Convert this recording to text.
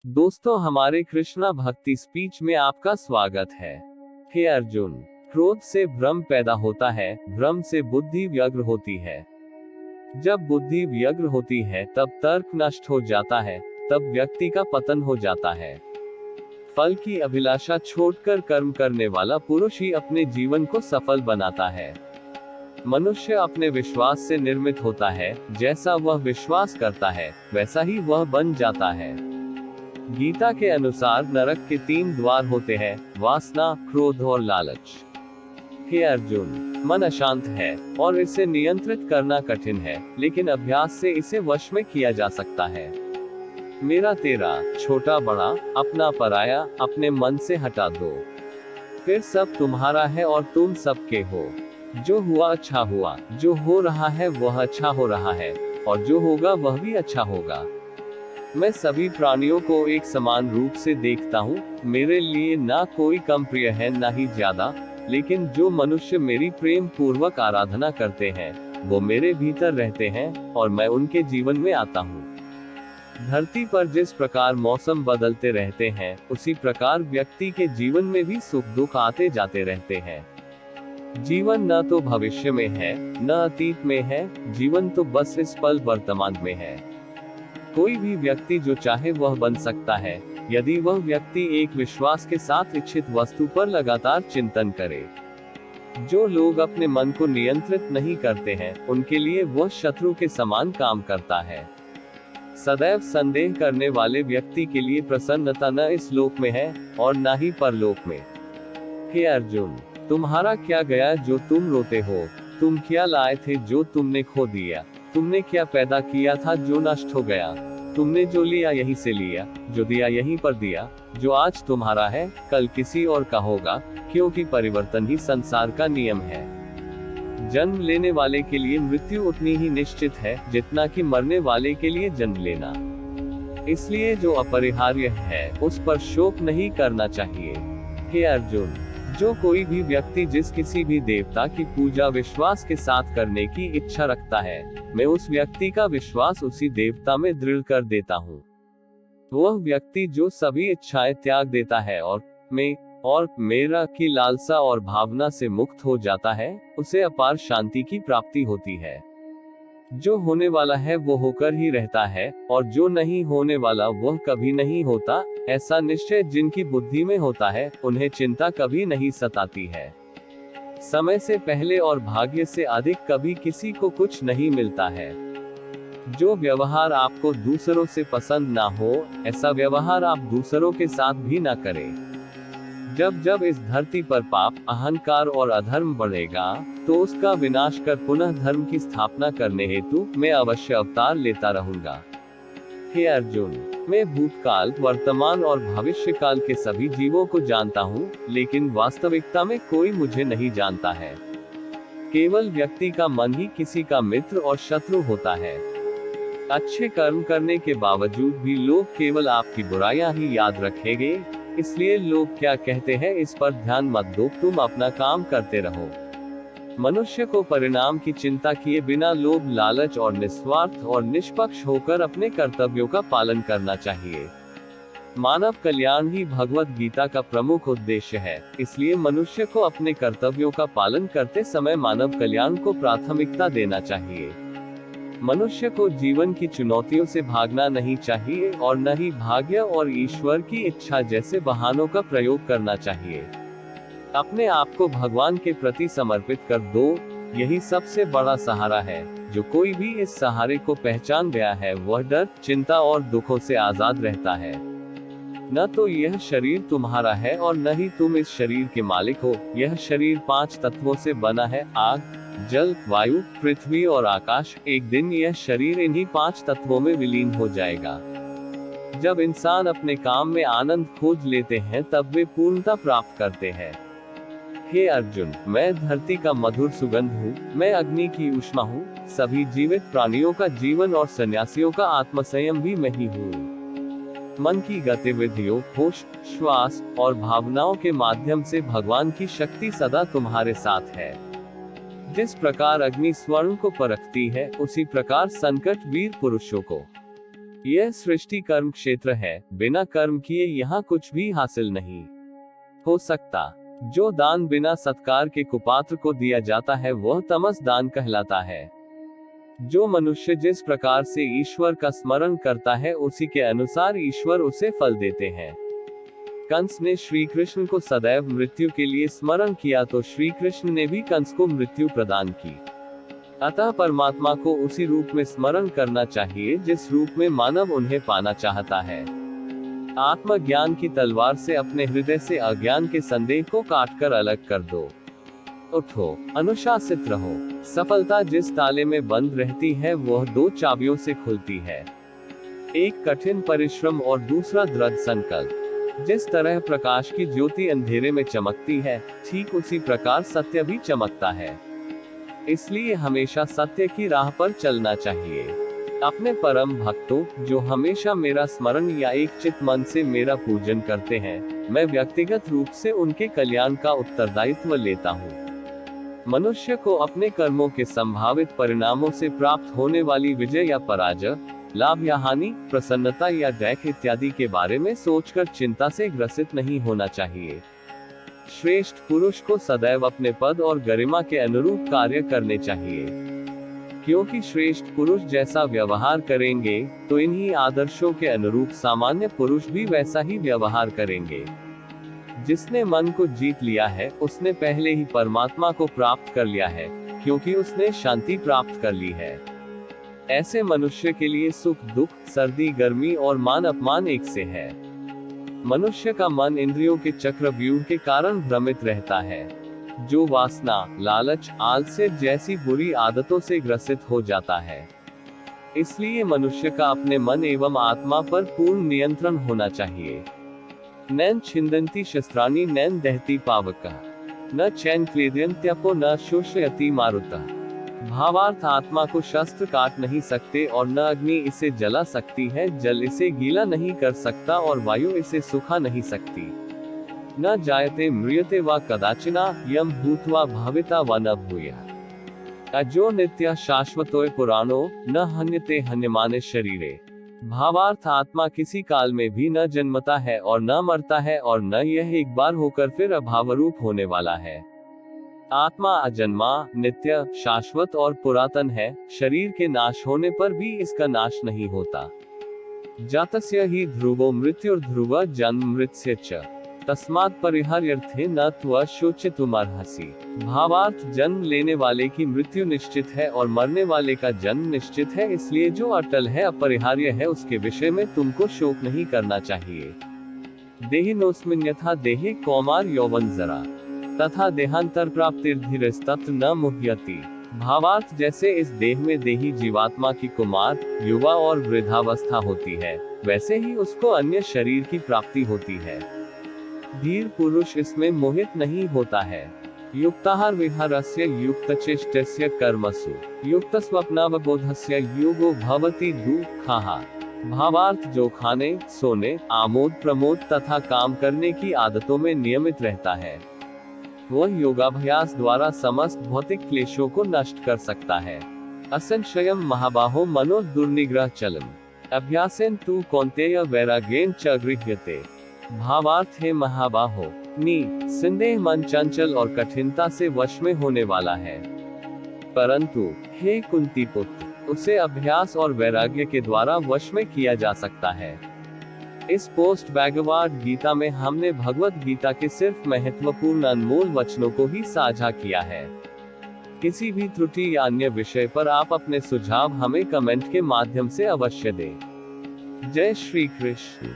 दोस्तों, हमारे कृष्णा भक्ति स्पीच में आपका स्वागत है। हे अर्जुन, क्रोध से भ्रम पैदा होता है, भ्रम से बुद्धि व्यग्र होती है। जब बुद्धि व्यग्र होती है तब तर्क नष्ट हो जाता है, तब व्यक्ति का पतन हो जाता है। फल की अभिलाषा छोड़कर कर्म करने वाला पुरुष ही अपने जीवन को सफल बनाता है। मनुष्य अपने विश्वास से निर्मित होता है, जैसा वह विश्वास करता है वैसा ही वह बन जाता है। गीता के अनुसार नरक के 3 द्वार होते हैं, वासना, क्रोध और लालच। हे अर्जुन, मन अशांत है और इसे नियंत्रित करना कठिन है, लेकिन अभ्यास से इसे वश में किया जा सकता है। मेरा तेरा, छोटा बड़ा, अपना पराया, अपने मन से हटा दो। फिर सब तुम्हारा है और तुम सबके हो। जो हुआ अच्छा हुआ, जो हो रहा है वह अच्छा हो रहा है, और जो होगा वह भी अच्छा होगा। मैं सभी प्राणियों को एक समान रूप से देखता हूँ। मेरे लिए ना कोई कम प्रिय है ना ही ज्यादा, लेकिन जो मनुष्य मेरी प्रेम पूर्वक आराधना करते हैं वो मेरे भीतर रहते हैं और मैं उनके जीवन में आता हूँ। धरती पर जिस प्रकार मौसम बदलते रहते हैं, उसी प्रकार व्यक्ति के जीवन में भी सुख दुख आते जाते रहते हैं। जीवन न तो भविष्य में है न अतीत में है, जीवन तो बस इस पल वर्तमान में है। कोई भी व्यक्ति जो चाहे वह बन सकता है, यदि वह व्यक्ति एक विश्वास के साथ इच्छित वस्तु पर लगातार चिंतन करे। जो लोग अपने मन को नियंत्रित नहीं करते हैं, उनके लिए वह शत्रु के समान काम करता है। सदैव संदेह करने वाले व्यक्ति के लिए प्रसन्नता न इस लोक में है और न ही परलोक में। हे अर्जुन, तुम्हारा क्या गया जो तुम रोते हो? तुम क्या लाए थे जो तुमने खो दिया? तुमने क्या पैदा किया था जो नष्ट हो गया? तुमने जो लिया यहीं से लिया, जो दिया यहीं पर दिया। जो आज तुम्हारा है कल किसी और का होगा, क्योंकि परिवर्तन ही संसार का नियम है। जन्म लेने वाले के लिए मृत्यु उतनी ही निश्चित है जितना कि मरने वाले के लिए जन्म लेना। इसलिए जो अपरिहार्य है उस पर शोक नहीं करना चाहिए। हे अर्जुन, जो कोई भी व्यक्ति जिस किसी भी देवता की पूजा विश्वास के साथ करने की इच्छा रखता है, मैं उस व्यक्ति का विश्वास उसी देवता में दृढ़ कर देता हूँ। वह व्यक्ति जो सभी इच्छाएं त्याग देता है और मैं और मेरा की लालसा और भावना से मुक्त हो जाता है, उसे अपार शांति की प्राप्ति होती है। जो होने वाला है वो होकर ही रहता है, और जो नहीं होने वाला वह कभी नहीं होता। ऐसा निश्चय जिनकी बुद्धि में होता है, उन्हें चिंता कभी नहीं सताती है। समय से पहले और भाग्य से अधिक कभी किसी को कुछ नहीं मिलता है। जो व्यवहार आपको दूसरों से पसंद ना हो, ऐसा व्यवहार आप दूसरों के साथ भी ना करें। जब जब इस धरती पर पाप, अहंकार और अधर्म बढ़ेगा, तो उसका विनाश कर पुनः धर्म की स्थापना करने हेतु मैं अवश्य अवतार लेता रहूंगा। हे अर्जुन, मैं भूतकाल, वर्तमान और भविष्य काल के सभी जीवों को जानता हूँ, लेकिन वास्तविकता में कोई मुझे नहीं जानता है। केवल व्यक्ति का मन ही किसी का मित्र और शत्रु होता है। अच्छे कर्म करने के बावजूद भी लोग केवल आपकी बुराइयां ही याद रखेंगे। इसलिए लोग क्या कहते हैं इस पर ध्यान मत दो, तुम अपना काम करते रहो। मनुष्य को परिणाम की चिंता किए बिना लोभ, लालच और निस्वार्थ और निष्पक्ष होकर अपने कर्तव्यों का पालन करना चाहिए। मानव कल्याण ही भगवत गीता का प्रमुख उद्देश्य है, इसलिए मनुष्य को अपने कर्तव्यों का पालन करते समय मानव कल्याण को प्राथमिकता देना चाहिए। मनुष्य को जीवन की चुनौतियों से भागना नहीं चाहिए और न ही भाग्य और ईश्वर की इच्छा जैसे बहानों का प्रयोग करना चाहिए। अपने आप को भगवान के प्रति समर्पित कर दो, यही सबसे बड़ा सहारा है। जो कोई भी इस सहारे को पहचान गया है वह डर, चिंता और दुखों से आजाद रहता है। न तो यह शरीर तुम्हारा है और न ही तुम इस शरीर के मालिक हो। यह शरीर 5 तत्वों से बना है, आग, जल, वायु, पृथ्वी और आकाश। एक दिन यह शरीर इन्हीं 5 तत्वों में विलीन हो जाएगा। जब इंसान अपने काम में आनंद खोज लेते हैं तब वे पूर्णता प्राप्त करते हैं। हे अर्जुन, मैं धरती का मधुर सुगंध हूँ, मैं अग्नि की ऊष्मा हूँ, सभी जीवित प्राणियों का जीवन और सन्यासियों का आत्मसंयम भी मैं ही हूँ। मन की गतिविधियों, होश, श्वास और भावनाओं के माध्यम से भगवान की शक्ति सदा तुम्हारे साथ है। जिस प्रकार अग्नि स्वर्ण को परखती है, उसी प्रकार संकट वीर पुरुषों को यह सृष्टि कर्म क्षेत्र है, बिना कर्म किए यहाँ कुछ भी हासिल नहीं हो सकता। जो दान बिना सत्कार के कुपात्र को दिया जाता है वह तमस दान कहलाता है। जो मनुष्य जिस प्रकार से ईश्वर का स्मरण करता है उसी के अनुसार ईश्वर उसे फल देते हैं। कंस ने श्री कृष्ण को सदैव मृत्यु के लिए स्मरण किया तो श्री कृष्ण ने भी कंस को मृत्यु प्रदान की। अतः परमात्मा को उसी रूप में स्मरण करना चाहिए जिस रूप में मानव उन्हें पाना चाहता है। आत्मज्ञान की तलवार से अपने हृदय से अज्ञान के संदेह को काटकर अलग कर दो। उठो, अनुशासित रहो। सफलता जिस ताले में बंद रहती है वह 2 चाबियों से खुलती है, एक कठिन परिश्रम और दूसरा दृढ़ संकल्प। जिस तरह प्रकाश की ज्योति अंधेरे में चमकती है, ठीक उसी प्रकार सत्य भी चमकता है। इसलिए हमेशा सत्य की राह पर चलना चाहिए। अपने परम भक्तों, जो हमेशा मेरा स्मरण या एक चित्त मन से मेरा पूजन करते हैं, मैं व्यक्तिगत रूप से उनके कल्याण का उत्तरदायित्व लेता हूँ। मनुष्य को अपने कर्मों के संभावित परिणामों से प्राप्त होने वाली विजय या पराजय, लाभ या हानि, प्रसन्नता या दैख इत्यादि के बारे में सोचकर चिंता से ग्रसित नहीं होना चाहिए। श्रेष्ठ पुरुष को सदैव अपने पद और गरिमा के अनुरूप कार्य करने चाहिए, क्योंकि श्रेष्ठ पुरुष जैसा व्यवहार करेंगे तो इन्हीं आदर्शों के अनुरूप सामान्य पुरुष भी वैसा ही व्यवहार करेंगे। जिसने मन को जीत लिया है उसने पहले ही परमात्मा को प्राप्त कर लिया है, क्योंकि उसने शांति प्राप्त कर ली है। ऐसे मनुष्य के लिए सुख दुख, सर्दी गर्मी और मान अपमान एक से है। मनुष्य का मन इंद्रियों के चक्रव्यूह के कारण भ्रमित रहता है, जो वासना, लालच, आलस्य जैसी बुरी आदतों से ग्रसित हो जाता है। इसलिए मनुष्य का अपने मन एवं आत्मा पर पूर्ण नियंत्रण होना चाहिए। नैन छिन्दन्ति शस्त्राणि नैन दहति पावकः, न चैन क्लेदयन्त्यपो न शोषयति मारुतः। भावार्थ, आत्मा को शस्त्र काट नहीं सकते और न अग्नि इसे जला सकती है, जल इसे गीला नहीं कर सकता और वायु इसे सुखा नहीं सकती। न जायते म्रियते वा कदाचिना, यम भूत्वा भविता वा न भूयः। अजो नित्य शाश्वतोय पुराणो, न हन्यते हन्यमाने शरीरे। भावार्थ, आत्मा किसी काल में भी न जन्मता है और न मरता है और न यह एक बार होकर फिर अभावरूप होने वाला है। आत्मा अजन्मा, नित्य, शाश्वत और पुरातन है। शरीर के नाश होने पर भी इसका नाश नहीं होता। जातस्य ही ध्रुवो मृत्युर्ध्रुवः जन्म मृत्स्य च, तस्मात् परिहार्यर्थे न त्वं शोचितुमर्हसि। भावार्थ, जन्म लेने वाले की मृत्यु निश्चित है और मरने वाले का जन्म निश्चित है, इसलिए जो अटल है, अपरिहार्य है, उसके विषय में तुमको शोक नहीं करना चाहिए। देहिनोऽस्मिन् यथा देहे कौमार यौवन जरा, तथा देहांतर प्राप्तिर्धीरस्तत्र न मुह्यति। भावार्थ, जैसे इस देह में देही जीवात्मा की कुमार, युवा और वृद्धावस्था होती है, वैसे ही उसको अन्य शरीर की प्राप्ति होती है। धीर पुरुष इसमें मोहित नहीं होता है। युक्ताहार विहारस्य युक्तचेष्टस्य कर्मसु युक्तस्वप्नावबोधस्य योगो भवति दुःखः। भावार्थ, जो खाने, सोने, आमोद प्रमोद तथा काम करने की आदतों में नियमित रहता है, वह योगाभ्यास द्वारा समस्त भौतिक क्लेशों को नष्ट कर सकता है। असंशयम महाबाहो मनो दुर्निग्रह चलम, अभ्यासेन तु कौन्तेय वैराग्येन च गृह्यते। भावार्थ, है महाबाहो, निसंदेह मन चंचल और कठिनता से वश में होने वाला है, परंतु हे कुंती पुत्र, उसे अभ्यास और वैराग्य के द्वारा वश में किया जा सकता है। इस पोस्ट भगवद गीता में हमने भगवद गीता के सिर्फ महत्वपूर्ण अनमोल वचनों को ही साझा किया है। किसी भी त्रुटि या अन्य विषय पर आप अपने सुझाव हमें कमेंट के माध्यम से अवश्य दें। जय श्री कृष्ण।